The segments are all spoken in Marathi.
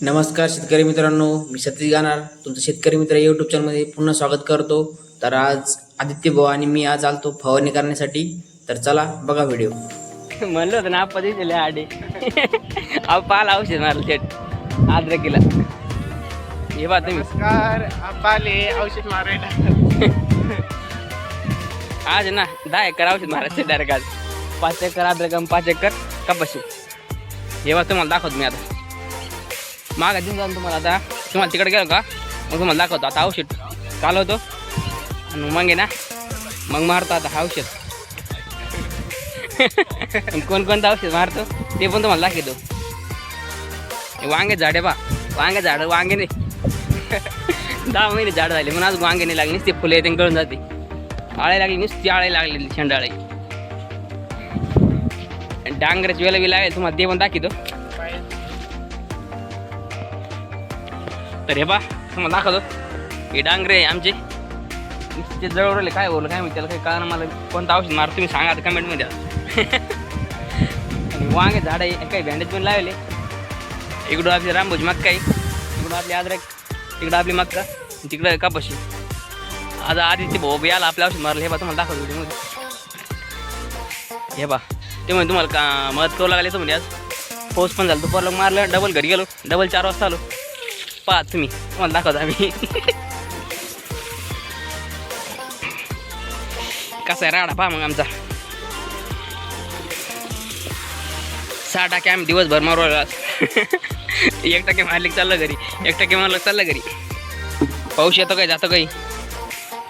नमस्कार शेतकरी मित्रांनो, मी सतीश गाणार तुमचं शेतकरी मित्र यूट्यूब चॅनलमध्ये पुन्हा स्वागत करतो. तर आज आदित्य भाऊ आणि मी आज आलतो फवारणी करण्यासाठी. तर चला बघा व्हिडिओ. म्हणलं होतं ना आपण दिले आडे अहो पाल औषध मारलं थेट अद्रकीला. हे बा तुम्ही नमस्कार आपाले औषध मारायला आज ना 10 एकर औषध मारायचं डायरेक्ट. आज 5 एकर अद्रक आणि 5 एकर कपाशी. हे बा तुम्हाला दाखवतो मी आता. मागा देऊन जाऊन तुम्हाला आता तुम्हाला तिकडे गेलो का मग तुम्हाला दाखवतो. आता औषध चालवतो आणि मग आहे ना मग मारतो आता हा औषध. कोणकोणतं औषध मारतो ते पण तुम्हाला दाखवतो. वांगे झाडे बा, वांगे झाडं वांगे नाही 10 महिने झाडं झाले म्हणून आज वांगे नाही लागले. नुसते फुले येते गळून जाते. आळे लागली नुसती आळे लागलेली शेंडाळे. डांगराची वेळेला बी लागेल तुम्हाला ते पण दाखवतो. तर हे बा तुम्हाला दाखवतो. हे डांगरे आमचे ते जळवले. काय बोललं काय मी त्याला काही कळलं मला. कोणतं औषध मारतो तुम्ही सांगा आता कमेंटमध्ये. आणि वांगे झाड आहे काही भेंड्यात पण लावले. इकडं आपली रामभोजी मक्का आहे, इकडं आपली अद्रक, तिकडं आपली मक्का, तिकडं कपाशी. आज आदित्य भाऊ बी आला आपल्या औषध मारलं. हे बा तुम्हाला दाखवतो व्हिडिओमध्ये. हे बा ते म्हणजे तुम्हाला का मदत करू लागले. तर म्हणजे आज पाऊस पण झालं दुपारला मारलं. डबल घरी गेलो, डबल 4 वाजता आलो. पहा तुम्ही तुम्हाला दाखवतो आम्ही कसा आहे राडा. पहा मग आमचा 6% आम्ही दिवसभर मारू. 1% मारले चाललं घरी, 1% मारलं चाललं घरी. पाऊस येतो काही जातो काही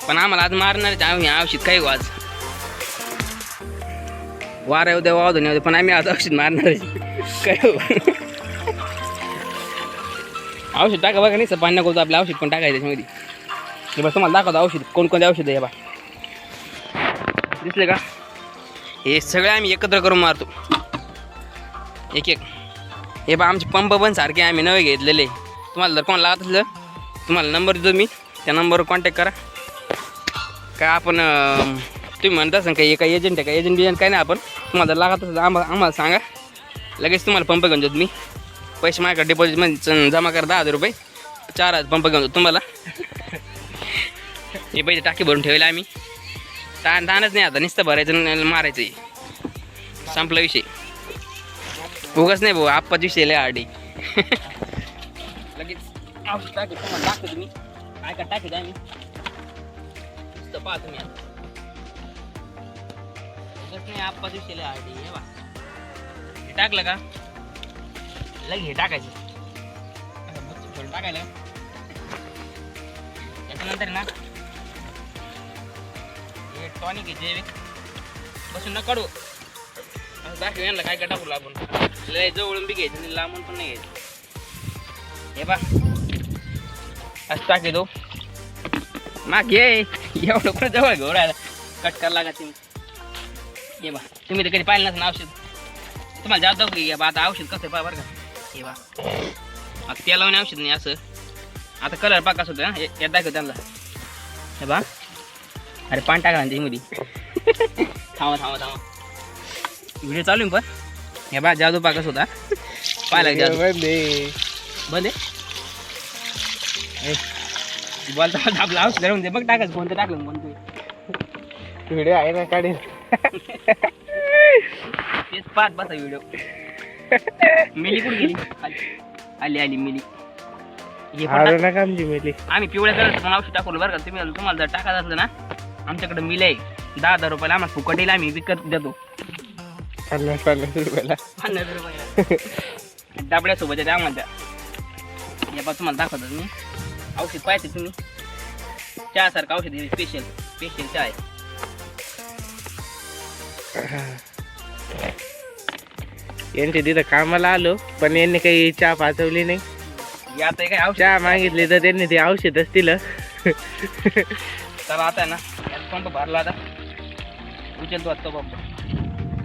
पण आम्हाला आज मारणार आम्ही औषध काही आज वारा येऊ दे वाहून येऊ दे पण आम्ही आज औषध मारणार आहे. काय औषध टाका बघा नाही पाणी नको आपलं औषध पण टाकायचं त्याच्यामध्ये. हे बस तुम्हाला दाखवतो औषध कोणकोणते औषध आहे. हे बा दिसले का. हे सगळे आम्ही एकत्र करून मारतो एक. हे बा आमचे पंप पण सारखे आम्ही नवे घेतलेले. तुम्हाला जर कोण लागत असलं तुम्हाला नंबर देतो मी, त्या नंबरवर कॉन्टॅक्ट करा. काय आपण तुम्ही म्हणत असाल काही एका एजंट आहे का एजंट काय नाही. आपण तुम्हाला जर लागत असेल आम्हाला सांगा, लगेच तुम्हाला पंप घेऊन देतो मी. पैसे माझ्याकडे डिपॉझिटमध्ये जमा करा 10,000 रुपये, 4,000 पंप घेऊन देतो तुम्हाला. हे पैसे टाकी भरून ठेवले आम्ही. ताणच नाही आता, नुसतं भरायचं मारायचं आहे. संपला विषय. उगाच नाही भाऊ आप्पाच विषय लय आडी. लगेच औषध टाकी तुम्हाला दाखवतो तुम्ही काय का टाकी आम्ही नुसतं पाहा तुम्ही. उगाच नाही आप्पाच विषय लय आडी. हे बा हे टाकलं का लगे हे टाकायचं थोडं टाकायला. त्याच्यानंतर ना हे टॉनिक घ्यायचे बसून न काढू दाखव यांना काय काय टाकू आपण. लय जवळून बी घ्यायचं आणि लांबून पण नाही घ्यायचं. हे बा असं टाके दो माग घे एवढं कुठं जवळ घोडायला कट करायला लागत. हे बा तुम्ही तर कधी पाहिलं नसेल औषध. तुम्हाला जात दाखव की आता औषध कसं आहे पहा बरं का. हे बा आता त्या लावून औषध नाही असं. आता कलर पा कसं होतं यात दाखव त्यांना. हे बा अरे पाणी टाका ना त्यामध्ये. थांबा थांबा थांबा व्हिडिओ चालू आहे पण. हे बा जादू पा कसं होता पाहायला जादू बंद आहे. बोलता आपलं औषध राहून दे बघ टाकायचं कोणतं टाकलं कोणतं व्हिडिओ आहे ना काढेल. तेच पाहत बसा व्हिडिओ. मिली कुठे गेली. आली आली मिली. हे नका आमची मेली. आम्ही पिवळ्या कलरचं पण औषध टाकवलं बरं का. तुम्हाला जर टाकायचं असलं ना आमच्याकडे मिल आहे 10,000 रुपयाला. आम्हाला फुकट येईल आम्ही विकत देतो 50 रुपयाला. 50 रुपयाला डबड्यासोबत आहे आम्हाला द्या. हे बा तुम्हाला दाखवतो मी औषध पाहिजे तुम्ही. चहासारखं औषध स्पेशल स्पेशल चहा आहे. यांच्या तिथं कामाला आलो पण यांनी काही चहा पाठवली नाही. हे आता काय औषध चहा मागितली तर त्यांनी ते औषधच दिलं. चला आता ना यात पंप भरला. आता उचलतो आता पंप.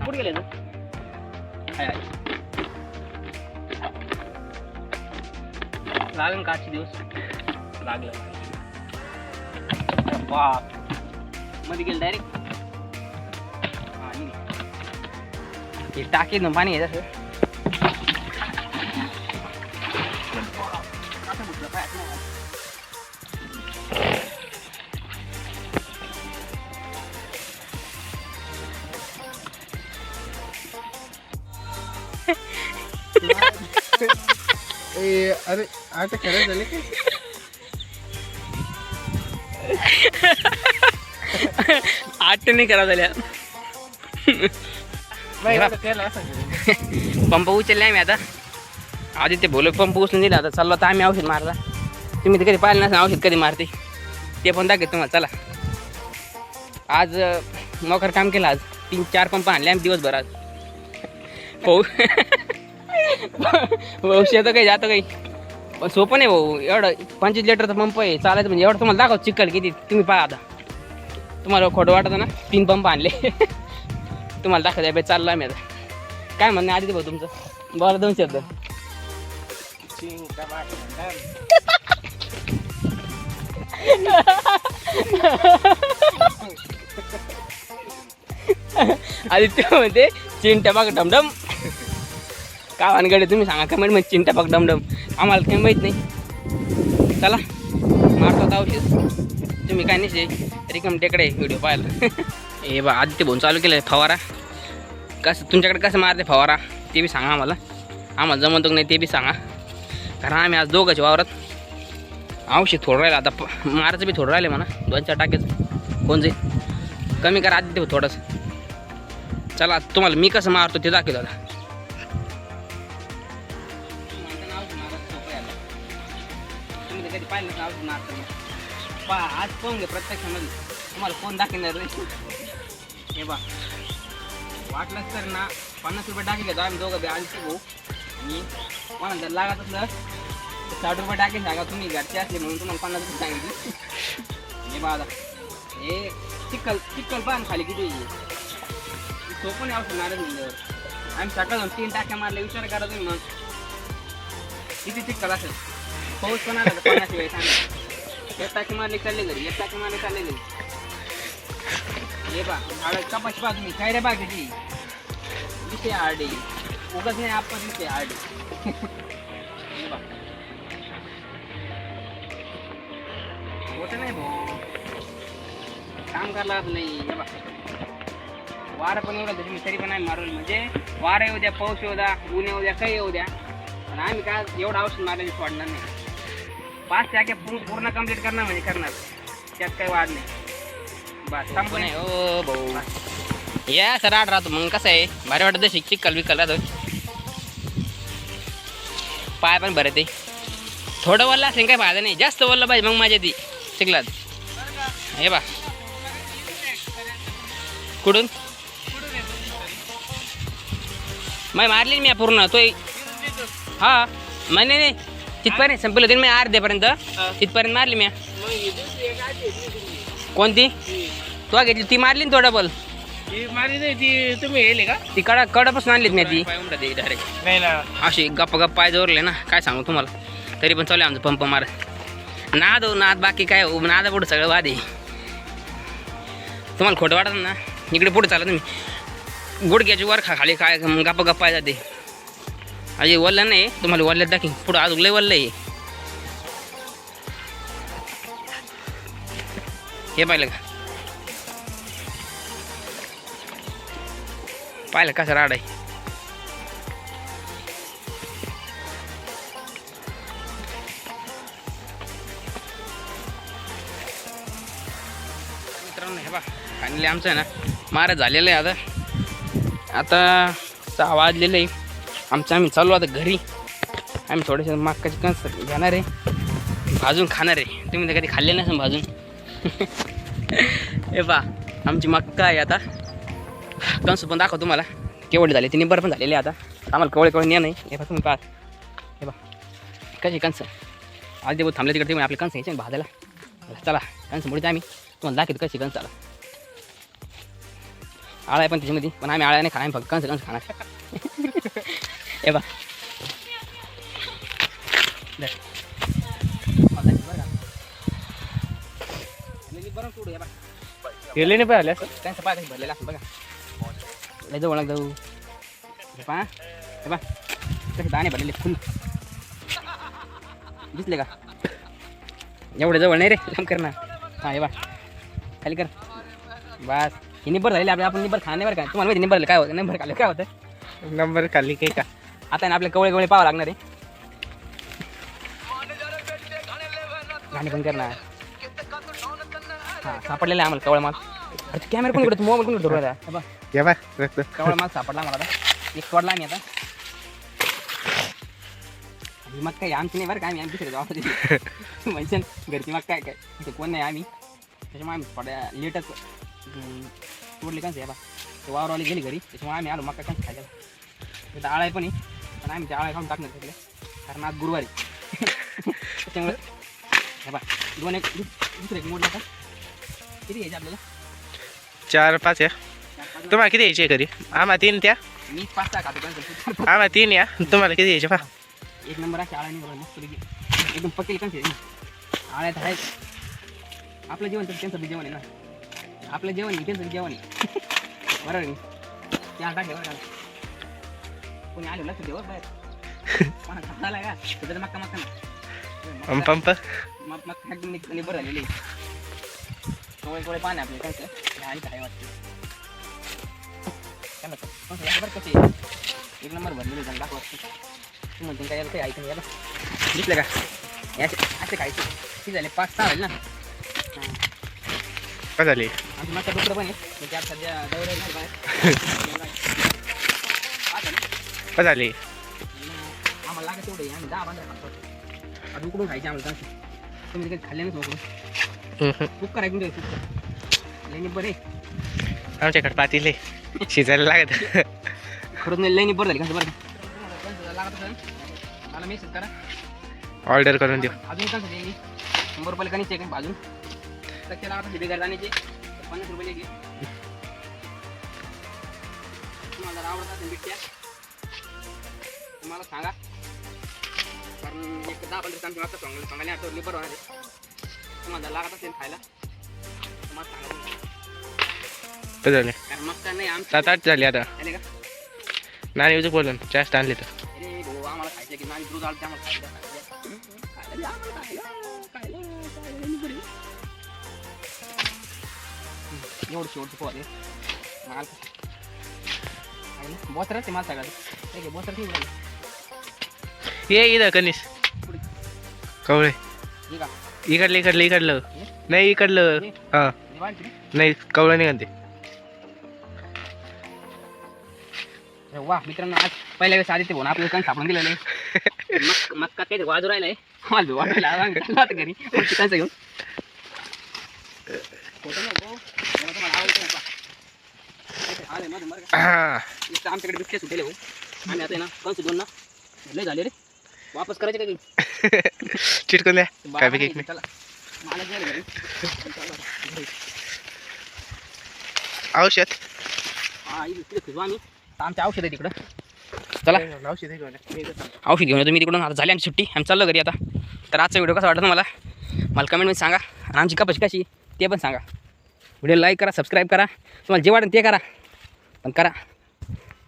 कुठे गेले हाय हाय लागेल का आजचे दिवस लागलं. बाप मध्ये गेलं डायरेक्ट. हे टाकीत पाणी आहे तसं. तुला काय नाही. अरे आता खरं झाले काय आठ नाही करा झाल्या. पंप उचलले आम्ही आता. आधी ते बोल पंप उचलून दिला आता चाललो आता आम्ही औषध मारला. तुम्ही ते कधी पाहिलं नसेल औषध कधी मारते ते पण दाखवत तुम्हाला. चला आज मोकर काम केलं. आज 3-4 पंप आणले आम्ही दिवसभर. आज पाऊस पाऊस येतं काही जातं काही पण सोपं नाही भाऊ. एवढं 25 लिटरचा पंप आहे चालायचं म्हणजे एवढं तुम्हाला दाखव चिखल किती. तुम्ही पहा आता तुम्हाला खोटं वाटतं ना. 3 पंप आणले तुम्हाला दाखवायचं आहे. चाललो आम्ही आता. काय म्हणणं आधी ते भाऊ तुमचं बोला 2 शब्द. आदित्य म्हणते चिंटपाक डमडम. का वानगडे तुम्ही सांगा कमेंट मध्ये चिंटपाक डमडम. आम्हाला काही माहीत नाही. चला मारतो आता औषध. तुम्ही काय नाही रिकम टेकडे व्हिडिओ पाहायला. हे बा आदित्य भाऊन चालू केलं फवारा. कसं तुमच्याकडे कसं मारते फवारा ते बी सांगा आम्हाला. आम्हाला जमवतो की नाही ते बी सांगा. कारण आम्ही आज दोघंच वावरात. औषध थोडं राहिलं आता मारायचं बी थोडं राहिलं म्हणा. 2-4 टाक्याचं कोण जाईल कमी करा आदित्य भाऊ थोडंसं. चला तुम्हाला मी कसं मारतो ते दाखवतो आता. तुम्ही कधी पाहिलं ना औषध मारतो पा आज पाहून घे प्रत्यक्षामध्ये. तुम्हाला कोण दाखवणार नाही. हे बा वाटलंच तर ना 50 रुपये टाकी घेतो आम्ही दोघं बी आदित्य भाऊ. आणि कोणाला जर लागत असलं 60 रुपये टाकी सांगा. तुम्ही घरचे असले म्हणून तुम्हाला 50 रुपये सांगितले. हे बा आता हे चिखल पाहा खाली किती सोपं नाही औषध मारत म्हणल्यावर. आम्ही सकाळ जाऊन 3 टाक्या मारल्या. विचार करा तुम्ही मग किती चिखल असेल. पाऊस पण आला तर 50 वेळेस सांगा. 1 टाकी मारली चालले घरी. 1 टाकी मारली चालले घरी. हे बा झाड कपाशी पहा तुम्ही. काय रे बा किती विषय आरडे उगाच नाही आपण विषय आरडे. हे बा होतं नाही भाऊ काम करायला नाही. हे बा वारं पण एवढं तुम्ही तरी पण आम्ही मारवलं. म्हणजे वारं येऊ द्या पाऊस येऊ द्या ऊन येऊ द्या काही येऊ द्या पण आम्ही काय एवढं औषध मारायला सोडणार नाही. 5 टाक्या पूर्ण कंप्लीट करणार म्हणजे करणार. त्यात काही वाढ नाही. बस थांबू नाही. ओ भाऊ या सर आठ राहतो मग कसं आहे भारी वाटत जशी चिखल विकल राहतो. पाय पण बरं ते थोडं वल्लं असेल काय फायदा नाही. जास्त वल्लं पाहिजे मग माझ्या ती चिखलात. हे बा कुठून मग मारली मी पूर्ण तो. हा नाही नाही तिथपर्यंत संपलं तरी मी अर्ध्यापर्यंत तिथपर्यंत मारली मी. कोणती तू घेतली ती मारली ना तो डबल. मारी नाही ती तुम्ही येईल का ती कडापासून आणलीत मी ती डायरेक्ट. नाही ना अशी गप्पा पाय जोरले ना काय सांगू तुम्हाला. तरी पण चालू आमचं पंप मार नाद हो नाद. बाकी काय हो नादा पुढं सगळं वाद आहे. तुम्हाला खोटं वाटत ना इकडे पुढे चाला तुम्ही. गुडघ्याची वर खाली काय गप्पा पाय जाते. अजय वल्लं नाही तुम्हाला वल्ल्यात दाखी पुढं अजून लय वल्लं आहे. हे पाहिलं का पाहिलं कसं राड आहे. मित्रांनो हे बा फायनली आमचं आहे ना मारत झालेलं आहे. आता 6 वाजलेलं आहे आमचं. आम्ही चालू आता घरी. आम्ही थोडेसे मक्काची कणस घेणार आहे भाजून खाणार आहे. तुम्ही तर कधी खाल्ले नसेल भाजून. हे पा आमची मक्का आहे. आता कणस पण दाखव तुम्हाला केवढे झाले. ते निंबर पण झालेले आता. आम्हाला कवळे न्या नाही. हे पा तुम्ही पाहा. हे बा कशी कणस आज ते थांबले तिकडे. आपले कणस घ्यायचे भाजायला. चला कणस मुळे आम्ही तुम्हाला दाखवतो कशी कणस. चला आळा आहे पण त्याच्यामध्ये पण आम्ही आळ्या नाही खाणार. फक्त कणस खाणार. हे बा गेले नाही पाहिले असं त्यांचं पाय कशी भरलेलं असं बघा. लय जवळ जाऊ. हे पा कसे दाणे भरलेले फुल. दिसले का एवढं जवळ नाही रे लांब कर ना हां हे बा खाली कर बस हे निब्बर झाले आपल्या आपण निब्बर खाणे बरं का तुम्हाला माहिती निब्बर काय होतं निब्बर खाल्लं काय होतं नंबर खाली काही का आता ना आपल्या कवळे कवळे पाहावं लागणार आहे गाणे पण कर ना हां सापडलेलं आहे आम्हाला कवळा माल अरे कॅमेरा कोण करतो मोबाईल कोण करतो आता बा या बा रक्त कवळा माल सापडला मला आता एक सोडला आम्ही आता मग काय आमची नाही बरं का आम्ही दुसरे जाऊ म्हणजे घरची मग काय काय इथे कोण नाही आम्ही त्याच्यामुळे आम्ही थोड्या लेटच तोडले का बा ते वावरवाली गेली घरी त्याच्यामुळे आम्ही आलो मग काय खायला तिथं आळाय पण आहे पण आम्ही त्या आळाय खाऊन टाकणार तिकडे कारण आज गुरुवारी त्याच्यामुळे हे बा दोन एक दुसरं एक मोडलं का किती घ्यायचे आपल्याला 4-5 या तुम्हाला किती यायचे घरी आम्हाला 3 त्या मी 5-6 खातो आम्हाला 3 या तुम्हाला किती यायचे पा एक नंबर अशी आळा नाही मस्त एकदम पक्केल कंस आळ्यात आहे आपलं जेवण तर त्यांचं बी जेवण आहे ना आपलं जेवण आहे त्यांचं जेवण आहे बरोबर आहे त्या टाके बरं का कोणी आलो लक्ष देवर बाहेर कोणा खाताला का त्याचं मक्का ना पंप मग एकदम बरं झालेली कोळे कोळे पाणी आपले कंस आणि काय वाटतं त्यांना बरं कसे एक नंबर भरलेले जण दाखवत तू म्हणते काय याला काही ऐकून याला दिसलं का याचे असे खायचे किती झाले 5-6 झाले ना काय झाली आमची मागच्या डोकरं पण आहे म्हणजे आज सध्या दौरे नाही बाहेर काय झाली आम्हाला लागत तेवढं आहे आम्ही 10-15 खातो आता उकडून खायचे आम्हाला चान्स तुम्ही काही खाल्ले नाही उकडून कुकर ऐकून घ्या कुकर लेणी बरे आमच्याकडे पातील शिजायला लागत खरंच नाही लेणी बरं झाली कसं बरं लागत मला मेसेज करा ऑर्डर करून देऊ अजून कसं देईल 100 रुपयाला कणीच आहे का अजून कच्चे लागत असेल बेकार जाण्याचे 50 रुपये घे तुम्हाला जर आवडत असेल बिट्ट्या तुम्हाला सांगा कारण एक 10-15 तास वाजता सांगायला आता लिबर होणार आहे तुम्हाला जर लागत असेल खायला तुम्हाला सांगा काय झाले कारण मग काय नाही आमचं 7-8 झाली आता झाले का नानी उजू बोलून जास्त आणले तर अरे भाऊ आम्हाला खायचं की नाही दूध आलं आम्हाला खायला एवढं शेवटचं पोहा माल बोसर ते माल सगळं बोसर ठीक ये इथं कनिस कवळे ठीक आहे इकडलं नाही इकडलं हां नाही कवळं नाही म्हणते वा मित्रांनो आज पहिल्या वेळेस आदित्य भाऊ आपल्याला कण सापडून दिलेलं आहे मक्का काही वाजू राहिलाय वाजवायला घरी चिकनचं घेऊन आमच्याकडे बिस्के सुटेले भाऊ आम्ही आता ना कंस दोन ना लय झाले रे वापस करायचे का चिटकून द्या काय बी केक चला मला घरी औषध हा इथे आम्ही आमचं औषध आहे तिकडं चला औषध औषध घेऊन येतो मी तिकडून आता झाली आमची सुट्टी आम्ही चाललो घरी आता तर आजचा व्हिडिओ कसा वाटला तुम्हाला मला कमेंटमध्ये सांगा आणि आमची कपाशी कशी ते पण सांगा व्हिडिओ लाईक करा सबस्क्राईब करा तुम्हाला जे वाटेल ते करा पण करा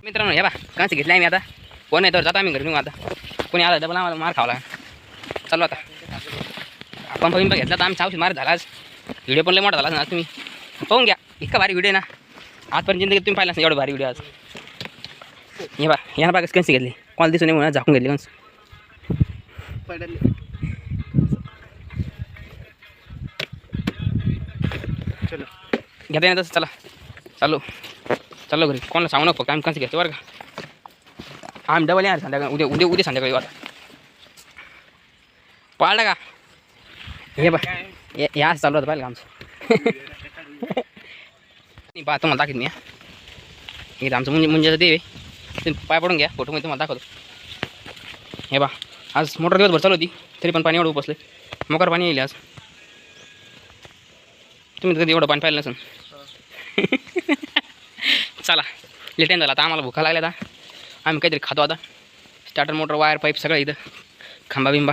मित्रांनो हे बा कांच घेतले आम्ही आता कोण आहे तर जाता आम्ही घरी निघू आता कोणी आला डबल आम्हाला मार खावला चालू आता पंप घेतला तर आमचा औषध मार झाला आज व्हिडिओ पण लय मोठा झाला ना तुम्ही पाहून घ्या इतका भारी व्हिडिओ ना आजपर्यंत जिंदगीत तुम्ही पाहिला एवढं भारी व्हिडिओ आज हे बा यांना बागच कन्सी घेतली कोणाला दिसून म्हणून झाकून घेतली कन्स चलो घेता येणार तसं चला चाललो घरी कोणाला सांगू नको फक्त आम्ही कन्सी घेतो बरं का आम्ही डबल येणार संध्याकाळी उद्या संध्याकाळी वाट पाळला का हे बा हे आज चालू होतं पाहिलं का आमचं पहा तुम्हाला दाखवत मी हे आमचं मुंजाचं देव आहे तुम्ही पाय पडून घ्या फोटोमध्ये तुम्हाला दाखवतो हे बा आज मोटर दिवसभर चालू होती तरी पण पाणी एवढं उपसले मोकार पाणी येईल आज तुम्ही कधी एवढं पाणी पाहिलं नसेल चला लेटेन झाला आता आम्हाला भुका लागल्या आता आम्ही काहीतरी खातो आता स्टार्टर मोटर वायर पाईप सगळं इथं खांबा बिंबा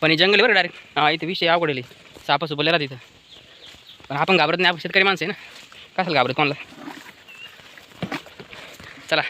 पण हे जंगल बरं डायरेक्ट इथं विषय अवघड सापा सुपले राहत इथं पण आपण घाबरत नाही आपण शेतकरी माणसं आहे ना कशाला घाबरत कोणाला चला